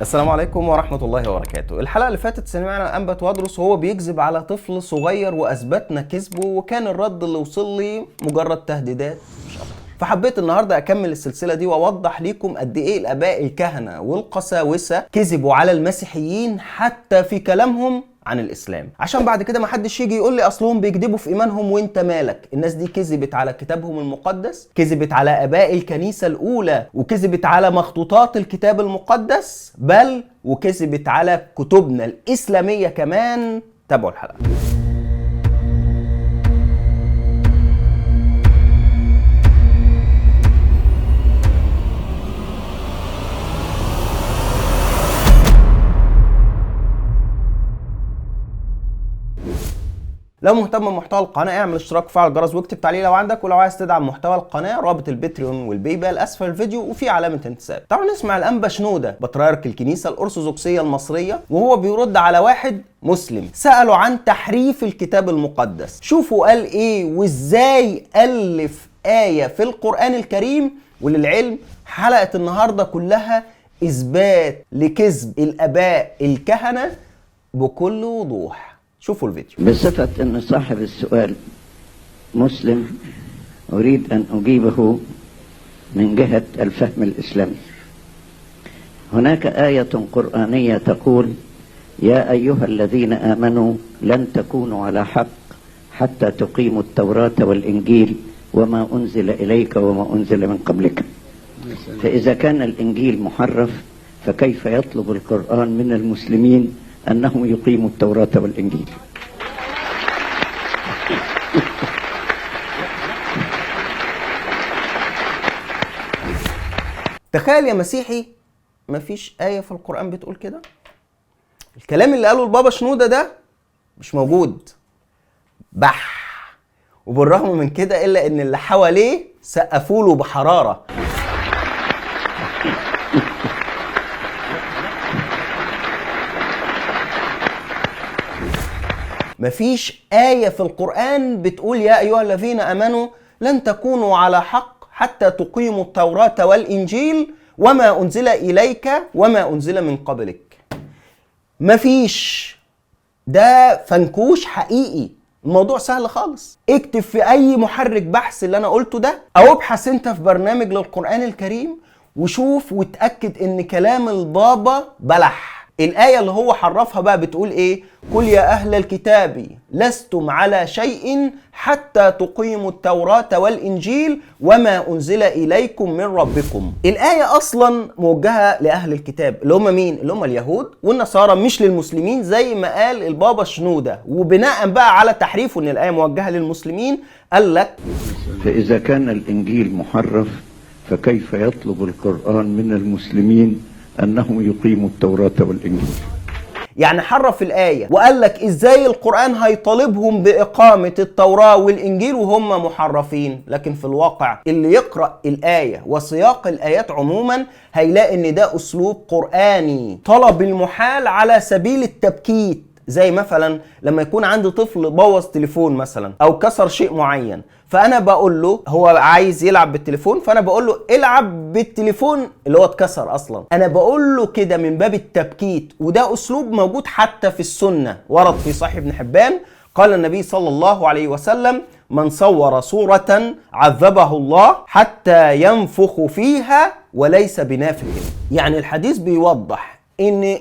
السلام عليكم ورحمة الله وبركاته. الحلقة اللي فاتت سمعنا أنبا توادرس وهو بيكذب على طفل صغير وأثبتنا كذبه، وكان الرد اللي وصل لي مجرد تهديدات مش أكتر. فحبيت النهاردة أكمل السلسلة دي وأوضح ليكم قد إيه الآباء الكهنة والقساوسة كذبوا على المسيحيين حتى في كلامهم عن الإسلام، عشان بعد كده ما حدش يجي يقول لي أصلهم بيكذبوا في إيمانهم وإنت مالك. الناس دي كذبت على كتابهم المقدس، كذبت على آباء الكنيسة الأولى، وكذبت على مخطوطات الكتاب المقدس، بل وكذبت على كتبنا الإسلامية كمان. تابعوا الحلقة. لو مهتم بمحتوى القناه اعمل اشتراك وفعل الجرس واكتب تعليق لو عندك، ولو عايز تدعم محتوى القناه رابط الباتريون والبيبال اسفل الفيديو وفي علامه انتساب. تعالوا نسمع الانبا شنوده بطريرك الكنيسه الارثوذكسيه المصريه وهو بيرد على واحد مسلم سأله عن تحريف الكتاب المقدس. شوفوا قال ايه وازاي ألف آية في القرآن الكريم. وللعلم حلقة النهاردة كلها إثبات لكذب الآباء الكهنة بكل وضوح. شوفوا الفيديو. بصفة أن صاحب السؤال مسلم أريد أن أجيبه من جهة الفهم الإسلامي. هناك آية قرآنية تقول: يا أيها الذين آمنوا لن تكونوا على حق حتى تقيموا التوراة والإنجيل وما أنزل إليك وما أنزل من قبلك. فإذا كان الإنجيل محرف فكيف يطلب القرآن من المسلمين أنهم يقيموا التوراة والإنجيل؟ تخيل يا مسيحي مفيش آية في القرآن بتقول كده. الكلام اللي قاله البابا شنودة ده مش موجود بح. وبالرغم من كده إلا إن اللي حواليه سقفوا له بحرارة. مفيش آية في القرآن بتقول يا أيها الذين آمنوا لن تكونوا على حق حتى تقيموا التوراة والإنجيل وما أنزل إليك وما أنزل من قبلك. مفيش. ده فنكوش حقيقي. الموضوع سهل خالص. اكتب في أي محرك بحث اللي أنا قلته ده، أو ابحث أنت في برنامج للقرآن الكريم وشوف وتأكد إن كلام البابا بلح. الآية اللي هو حرفها بقى بتقول إيه؟ قل يا أهل الكتاب لستم على شيء حتى تقيموا التوراة والإنجيل وما أنزل إليكم من ربكم. الآية أصلا موجهة لأهل الكتاب اللي هم مين؟ اللي هم اليهود والنصارى، مش للمسلمين زي ما قال البابا شنودة. وبناء بقى على تحريفه إن الآية موجهة للمسلمين قال لك: فإذا كان الإنجيل محرف فكيف يطلب القرآن من المسلمين أنهم يقيموا التوراة والإنجيل؟ يعني حرف الآية وقال لك إزاي القرآن هيطالبهم بإقامة التوراة والإنجيل وهم محرفين. لكن في الواقع اللي يقرأ الآية وسياق الآيات عموما هيلاقي إن ده أسلوب قرآني، طلب المحال على سبيل التبكيت. زي مثلا لما يكون عندي طفل بوظ تليفون مثلا او كسر شيء معين، فانا بقول له هو عايز يلعب بالتليفون، فانا بقول له العب بالتليفون اللي هو اتكسر اصلا. انا بقول له كده من باب التبكيت، وده اسلوب موجود حتى في السنة. ورد في صحيح ابن حبان قال النبي صلى الله عليه وسلم: من صور صورة عذبه الله حتى ينفخ فيها وليس بنافخ. يعني الحديث بيوضح ان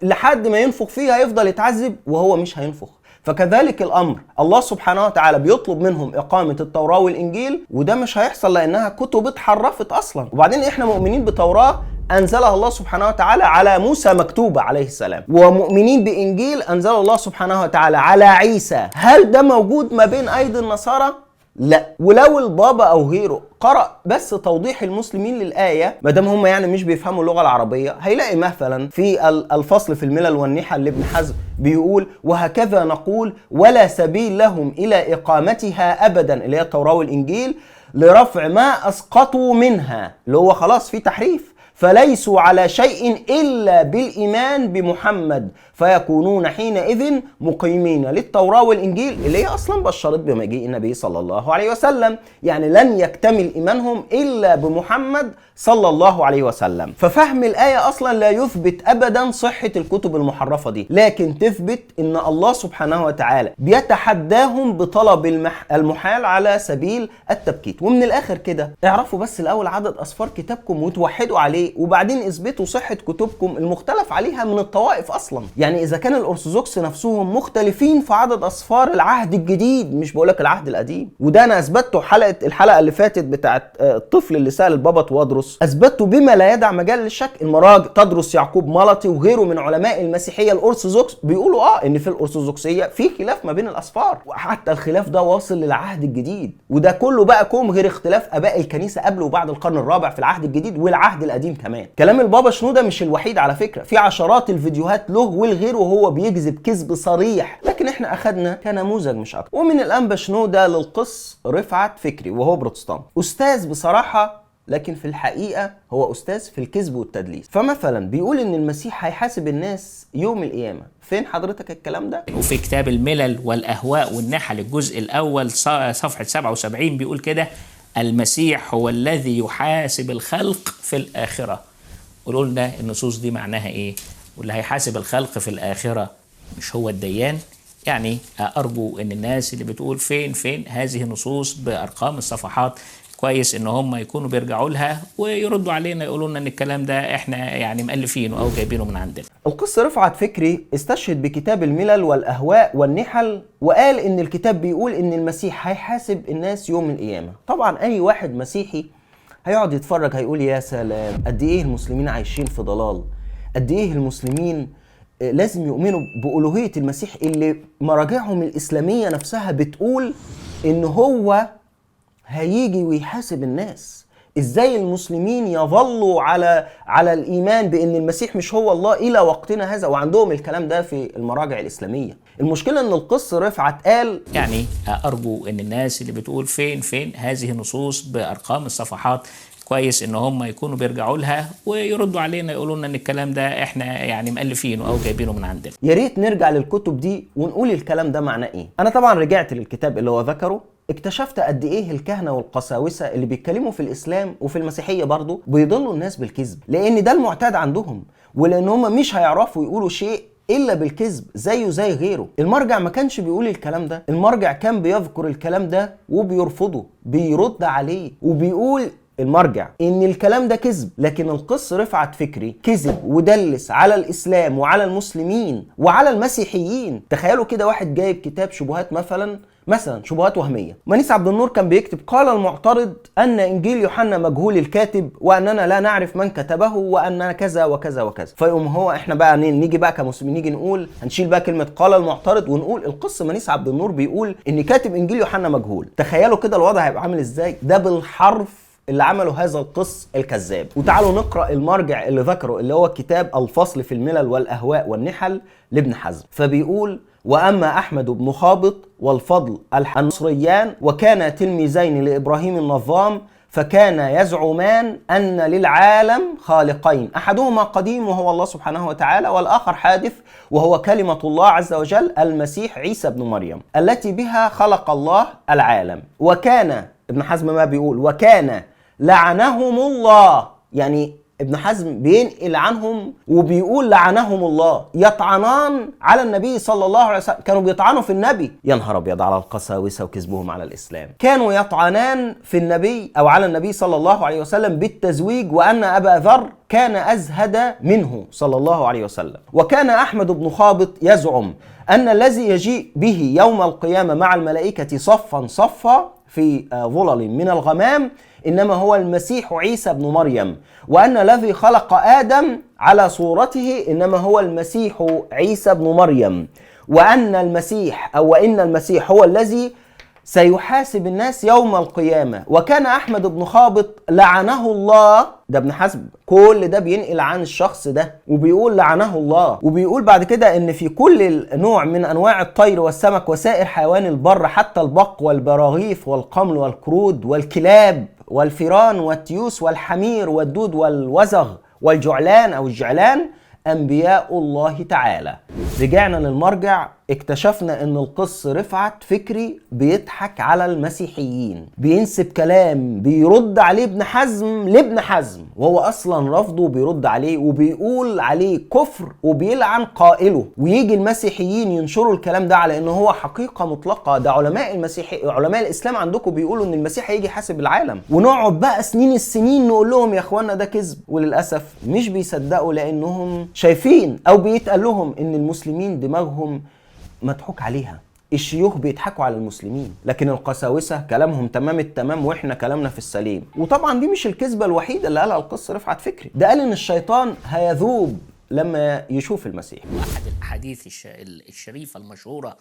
لحد ما ينفخ فيها هيفضل يتعذب وهو مش هينفخ. فكذلك الأمر، الله سبحانه وتعالى بيطلب منهم إقامة التوراة والإنجيل، وده مش هيحصل لأنها كتب اتحرفت أصلا. وبعدين إحنا مؤمنين بتوراة أنزلها الله سبحانه وتعالى على موسى مكتوبة عليه السلام، ومؤمنين بإنجيل أنزل الله سبحانه وتعالى على عيسى. هل ده موجود ما بين أيدي النصارى؟ لا. ولو البابا او غيره قرأ بس توضيح المسلمين للآية، ما دام هم يعني مش بيفهموا اللغة العربية، هيلاقي مثلا في الفصل في الملل والنحل لابن حزم بيقول: وهكذا نقول ولا سبيل لهم إلى إقامتها أبدا، اللي هي التوراة والإنجيل، لرفع ما أسقطوا منها، اللي هو خلاص في تحريف، فليسوا على شيء إلا بالإيمان بمحمد فيكونون حينئذ مقيمين للتوراة والإنجيل اللي هي أصلا بشرت بمجيء النبي صلى الله عليه وسلم. يعني لن يكتمل إيمانهم إلا بمحمد صلى الله عليه وسلم. ففهم الآية أصلا لا يثبت أبدا صحة الكتب المحرفة دي، لكن تثبت إن الله سبحانه وتعالى بيتحداهم بطلب المحال على سبيل التبكيت. ومن الآخر كده اعرفوا بس الأول عدد أصفار كتابكم وتوحدوا عليه، وبعدين اثبتوا صحة كتبكم المختلف عليها من الطوائف أصلا. يعني إذا كان الأرثوذكس نفسهم مختلفين في عدد أصفار العهد الجديد، مش بقولك العهد القديم، وده أنا أثبته الحلقة اللي فاتت بتاعت الطفل اللي سأل البابا توادرس، أثبته بما لا يدع مجال للشك. المراجع تدرس يعقوب ملطي وغيره من علماء المسيحية الأرثوذكس بيقولوا إن في الأرثوذكسية في خلاف ما بين الأصفار، وحتى الخلاف ده واصل للعهد الجديد، وده كله بقى كوم غير اختلاف آباء الكنيسة قبل وبعد القرن الرابع في العهد الجديد والعهد القديم كمان. كلام البابا شنودة مش الوحيد على فكرة، في عشرات الفيديوهات له والغيره وهو بيكذب كذب صريح، لكن احنا أخدنا كنموذج مش أكتر. ومن الأنبا شنودة للقس رفعت فكري وهو بروتستانت، أستاذ بصراحة، لكن في الحقيقة هو أستاذ في الكذب والتدليس. فمثلا بيقول إن المسيح هيحاسب الناس يوم القيامة. فين حضرتك الكلام ده؟ وفي كتاب الملل والأهواء والنحل الجزء الأول صفحة 77 بيقول كده: المسيح هو الذي يحاسب الخلق في الآخرة. قولوا لنا النصوص دي معناها إيه؟ واللي هيحاسب الخلق في الآخرة مش هو الديان؟ يعني أرجو إن الناس اللي بتقول فين هذه النصوص بأرقام الصفحات كويس ان هم يكونوا بيرجعوا لها ويردوا علينا يقولوا لنا ان الكلام ده احنا يعني مؤلفينه او جايبينه من عندنا. القس رفعت فكري استشهد بكتاب الملل والاهواء والنحل، وقال ان الكتاب بيقول ان المسيح هيحاسب الناس يوم القيامه. طبعا اي واحد مسيحي هيقعد يتفرج هيقول يا سلام قد ايه المسلمين عايشين في ضلال، قد ايه المسلمين لازم يؤمنوا بألوهية المسيح اللي مراجعهم الإسلامية نفسها بتقول ان هو هيجي ويحاسب الناس. ازاي المسلمين يظلوا على الايمان بان المسيح مش هو الله الى وقتنا هذا وعندهم الكلام ده في المراجع الاسلاميه؟ المشكله ان القس رفعت قال يعني ارجو ان الناس اللي بتقول فين هذه النصوص بارقام الصفحات كويس ان هم يكونوا بيرجعوا لها ويردوا علينا يقولوا لنا ان الكلام ده احنا يعني مؤلفينه او جايبينه من عندنا. يا ريت نرجع للكتب دي ونقول الكلام ده معناه ايه. انا طبعا رجعت للكتاب اللي هو ذكره، اكتشفت قد ايه الكهنة والقساوسة اللي بيتكلموا في الاسلام وفي المسيحية برضو بيضلوا الناس بالكذب، لان ده المعتاد عندهم، ولان هم مش هيعرفوا يقولوا شيء الا بالكذب زيه زي غيره. المرجع ما كانش بيقول الكلام ده، المرجع كان بيذكر الكلام ده وبيرفضه، بيرد عليه وبيقول المرجع ان الكلام ده كذب. لكن القس رفعت فكري كذب ودلس على الاسلام وعلى المسلمين وعلى المسيحيين. تخيلوا كده واحد جايب كتاب شبهات مثلا شبهات وهمية. منيس عبد النور كان بيكتب: قال المعترض أن إنجيل يوحنا مجهول الكاتب وأننا لا نعرف من كتبه وأننا كذا وكذا وكذا. فيقوم هو إحنا بقى نيجي بقى كمسلمين نيجي نقول هنشيل بقى كلمة قال المعترض ونقول القس منيس عبد النور بيقول إن كاتب إنجيل يوحنا مجهول. تخيلوا كده الوضع هيبقى عامل إزاي؟ ده بالحرف اللي عمله هذا القس الكذاب. وتعالوا نقرأ المرجع اللي ذكره اللي هو كتاب الفصل في الملل والأهواء والنحل لابن حزم. فبيقول: وأما أحمد بن خابط والفضل النصريان وكان تلميذين لإبراهيم النظام فكان يزعمان أن للعالم خالقين، أحدهما قديم وهو الله سبحانه وتعالى، والآخر حادث وهو كلمة الله عز وجل المسيح عيسى بن مريم التي بها خلق الله العالم. وكان ابن حزم ما بيقول وكان لعنهم الله، يعني ابن حزم بينقل عنهم وبيقول لعنهم الله، يطعنان على النبي صلى الله عليه وسلم. كانوا بيطعنوا في النبي. يا نهار ابيض على القساوسه وكذبهم على الاسلام. كانوا يطعنان في النبي او على النبي صلى الله عليه وسلم بالتزويج، وان ابا ذر كان ازهد منه صلى الله عليه وسلم. وكان احمد بن خابط يزعم ان الذي يجيء به يوم القيامه مع الملائكه صفا صفا في ظلل من الغمام إنما هو المسيح عيسى بن مريم، وأن الذي خلق آدم على صورته إنما هو المسيح عيسى بن مريم، وأن المسيح هو الذي سيحاسب الناس يوم القيامة. وكان أحمد بن خابط لعنه الله، ده ابن حزم كل ده بينقل عن الشخص ده وبيقول لعنه الله. وبيقول بعد كده ان في كل نوع من انواع الطير والسمك وسائر حيوان البر حتى البق والبراغيث والقمل والقرود والكلاب والفيران والتيوس والحمير والدود والوزغ والجعلان أو الجعلان أنبياء الله تعالى. رجعنا للمرجع، اكتشفنا ان القس رفعت فكري بيضحك على المسيحيين، بينسب كلام بيرد عليه ابن حزم لابن حزم، وهو اصلا رفضه وبيرد عليه وبيقول عليه كفر وبيلعن قائله، ويجي المسيحيين ينشروا الكلام ده على انه هو حقيقة مطلقة. ده علماء الاسلام عندكم بيقولوا ان المسيح هيجي يحاسب العالم، ونقعد بقى سنين السنين نقول لهم يا اخوانا ده كذب، وللاسف مش بيصدقوا لانهم شايفين او بيتقال لهم ان المسلمين دماغهم مضحوك عليها. الشيوخ بيضحكوا على المسلمين، لكن القساوسة كلامهم تمام التمام واحنا كلامنا في السليم. وطبعا دي مش الكذبة الوحيدة اللي قالها القس رفعت فكري، ده قال ان الشيطان هيذوب لما يشوف المسيح. احد الاحاديث الشريفة المشهورة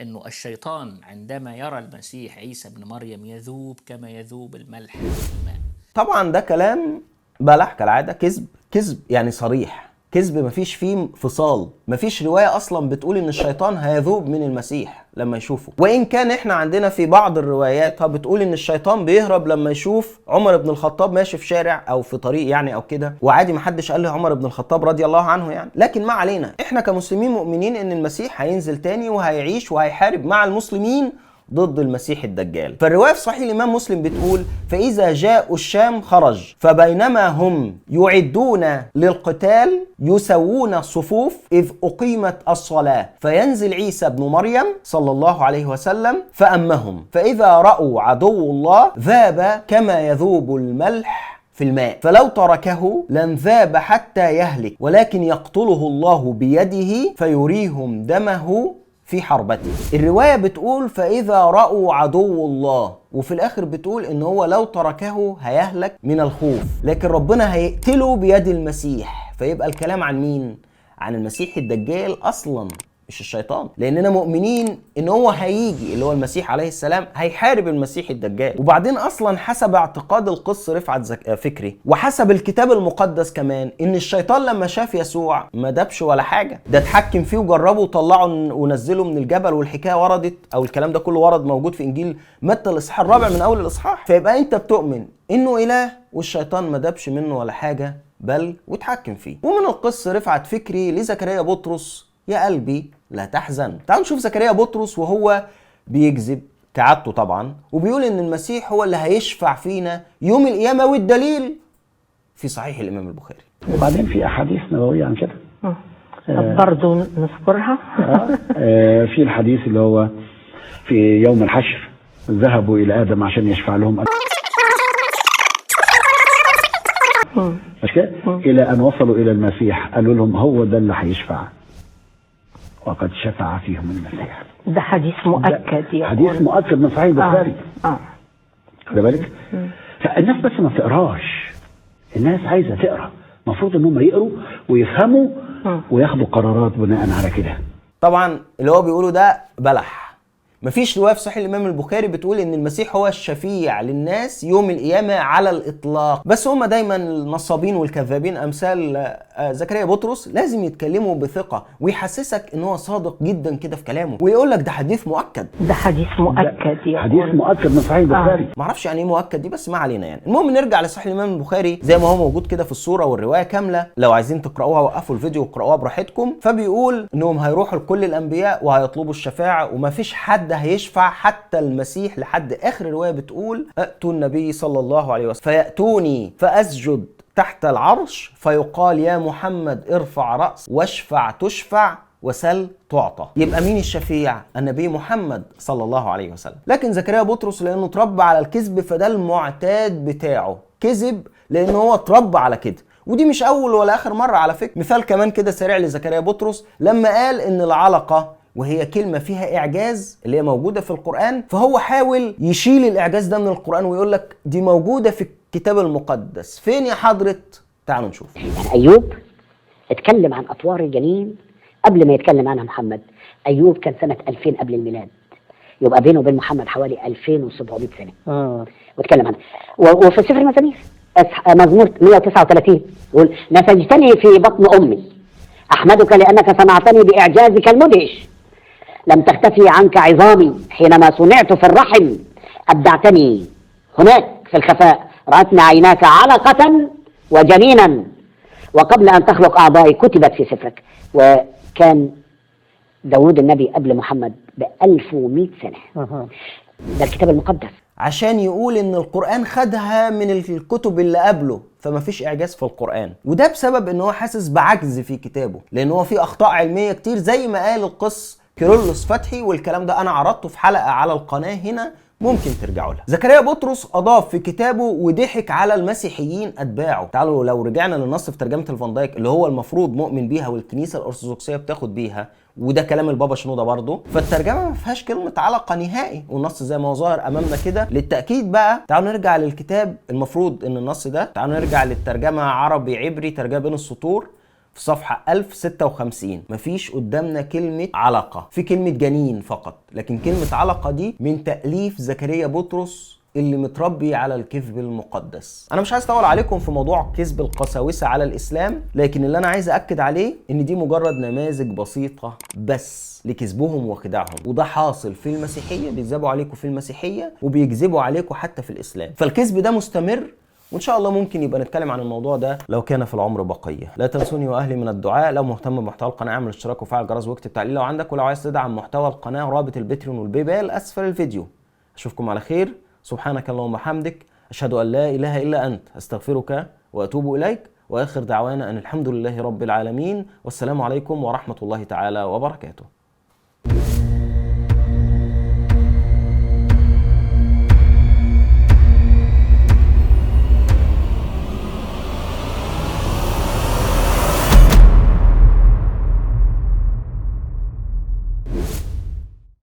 انه الشيطان عندما يرى المسيح عيسى ابن مريم يذوب كما يذوب الملح في الماء. طبعا ده كلام بلح كالعادة، كذب يعني صريح، كذب مفيش فيه انفصال، مفيش رواية أصلا بتقول إن الشيطان هيذوب من المسيح لما يشوفه. وإن كان إحنا عندنا في بعض الروايات بتقول إن الشيطان بيهرب لما يشوف عمر بن الخطاب ماشي في شارع أو في طريق يعني أو كده، وعادي محدش قال له عمر بن الخطاب رضي الله عنه يعني. لكن ما علينا، إحنا كمسلمين مؤمنين إن المسيح هينزل تاني وهيعيش وهيحارب مع المسلمين ضد المسيح الدجال. فالرواية في صحيح الإمام مسلم بتقول: فإذا جاءوا الشام خرج، فبينما هم يعدون للقتال يسوون الصفوف إذ أقيمت الصلاة، فينزل عيسى بن مريم صلى الله عليه وسلم فأمهم، فإذا رأوا عدو الله ذاب كما يذوب الملح في الماء، فلو تركه لن ذاب حتى يهلك، ولكن يقتله الله بيده فيريهم دمه في حربته. الرواية بتقول فإذا رأوا عدو الله، وفي الآخر بتقول إن هو لو تركه هيهلك من الخوف، لكن ربنا هيقتله بيد المسيح. فيبقى الكلام عن مين؟ عن المسيح الدجال أصلا، مش الشيطان، لأننا مؤمنين إن هو هيجي اللي هو المسيح عليه السلام هيحارب المسيح الدجال. وبعدين أصلا حسب اعتقاد القس رفعت فكري وحسب الكتاب المقدس كمان إن الشيطان لما شاف يسوع ما دابش ولا حاجة، ده اتحكم فيه وجربه وطلعه ونزله من الجبل، والحكاية وردت أو الكلام ده كله ورد موجود في إنجيل متى الإصحاح الرابع من أول الإصحاح. فيبقى أنت بتؤمن إنه إله والشيطان ما دابش منه ولا حاجة بل واتحكم فيه. ومن القس رفعت فكري لزكريا بطرس: يا قلبي لا تحزن. تعالوا نشوف زكريا بطرس وهو بيكذب كعادته طبعا، وبيقول ان المسيح هو اللي هيشفع فينا يوم القيامة، والدليل في صحيح الامام البخاري. وبعدين في احاديث نبوية عن كده برضه نذكرها. في الحديث اللي هو في يوم الحشر ذهبوا الى ادم عشان يشفع لهم مش كده؟ الى ان وصلوا الى المسيح قالوا لهم هو ده اللي هيشفع، وقد شفع فيهم المسيح. ده حديث مؤكد يعني. حديث مؤكد من صحيح البخاري. خد بالك؟ فالناس بس ما تقراش، الناس عايزه تقرا، المفروض انهم يقروا ويفهموا وياخدوا قرارات بناء على كده. طبعا اللي هو بيقوله ده بلح. مفيش رواية في صحيح الإمام البخاري بتقول إن المسيح هو الشفيع للناس يوم القيامة على الإطلاق، بس هما دايما النصابين والكذابين أمثال زكريا بطرس لازم يتكلموا بثقة ويحسسك إن هو صادق جدا كده في كلامه، ويقول لك ده حديث مؤكد. ده حديث مؤكد يعني. حديث مؤكد من صحيح البخاري. معرفش يعني إيه مؤكد دي، بس ما علينا يعني. المهم نرجع لصحيح الإمام البخاري زي ما هو موجود كده في الصورة والرواية كاملة. لو عايزين تقرأوها وقفوا الفيديو وقرأوها براحتكم. فبيقول إنهم هيروحوا لكل الأنبياء وهيطلبوا الشفاعة، ومفيش حد هيشفع حتى المسيح، لحد آخر الرواية بتقول: أتوا النبي صلى الله عليه وسلم فيأتوني فأسجد تحت العرش فيقال يا محمد ارفع رأس واشفع تشفع وسل تعطى. يبقى مين الشفيع؟ النبي محمد صلى الله عليه وسلم. لكن زكريا بطرس لأنه اتربى على الكذب فده المعتاد بتاعه، كذب لأنه هو اتربى على كده، ودي مش أول ولا آخر مرة على فكرة. مثال كمان كده سريع لزكريا بطرس لما قال إن العلقة وهي كلمة فيها إعجاز اللي هي موجودة في القرآن، فهو حاول يشيل الإعجاز ده من القرآن ويقول لك دي موجودة في الكتاب المقدس. فين يا حضرة؟ تعالوا نشوف. يعني أيوب اتكلم عن أطوار الجنين قبل ما يتكلم عنها محمد. أيوب كان سنة 2000 قبل الميلاد، يبقى بينه وبين محمد حوالي 2700 سنة. واتكلم عنها. وفي سفر المزامير مزمور 139 يقول: نسجتني في بطن أمي أحمدك لأنك صنعتني بإعجازك المدهش، لم تختفي عنك عظامي حينما صنعت في الرحم، أبدعتني هناك في الخفاء، رأتني عيناك علقة وجنينا وقبل أن تخلق أعضائي كتبت في سفرك. وكان داود النبي قبل محمد ب1100 سنة. ده الكتاب المقدس. عشان يقول ان القرآن خدها من الكتب اللي قبله، فما فيش اعجاز في القرآن. وده بسبب ان هو حاسس بعجز في كتابه، لان هو فيه اخطاء علمية كتير زي ما قال القس كيرلس فتحي، والكلام ده انا عرضته في حلقة على القناة هنا، ممكن ترجعوا لها. زكريا بطرس اضاف في كتابه وضحك على المسيحيين اتباعه. تعالوا لو رجعنا للنص في ترجمة الفان دايك اللي هو المفروض مؤمن بيها والكنيسة الارثوذكسية بتاخد بيها، وده كلام البابا شنودة برضه، فالترجمة ما فيهاش كلمة علقة نهائي، والنص زي ما هو ظاهر امامنا كده. للتأكيد بقى تعالوا نرجع للكتاب، المفروض ان النص ده، تعالوا نرجع للترجمة عربي عبري ترجمة بين السطور في صفحة 1056. مفيش قدامنا كلمة علقة، في كلمة جنين فقط، لكن كلمة علقة دي من تأليف زكريا بطرس اللي متربي على الكذب المقدس. انا مش عايز اطول عليكم في موضوع كذب القساوسة على الاسلام، لكن اللي انا عايز اكد عليه ان دي مجرد نماذج بسيطة بس لكذبهم وخداعهم، وده حاصل في المسيحية، بيكذبوا عليكم في المسيحية وبيكذبوا عليكم حتى في الاسلام. فالكذب ده مستمر، وإن شاء الله ممكن يبقى نتكلم عن الموضوع ده لو كان في العمر بقية. لا تنسوني وأهلي من الدعاء. لو مهتم بمحتوى القناة اعمل اشتراك وفعل الجرس واكتب تعليق لو عندك، ولو عايز تدعم محتوى القناة رابط الباتريون والبيبال أسفل الفيديو. أشوفكم على خير. سبحانك اللهم وبحمدك، أشهد أن لا إله إلا أنت، أستغفرك وأتوب إليك، وآخر دعوانا أن الحمد لله رب العالمين، والسلام عليكم ورحمة الله تعالى وبركاته.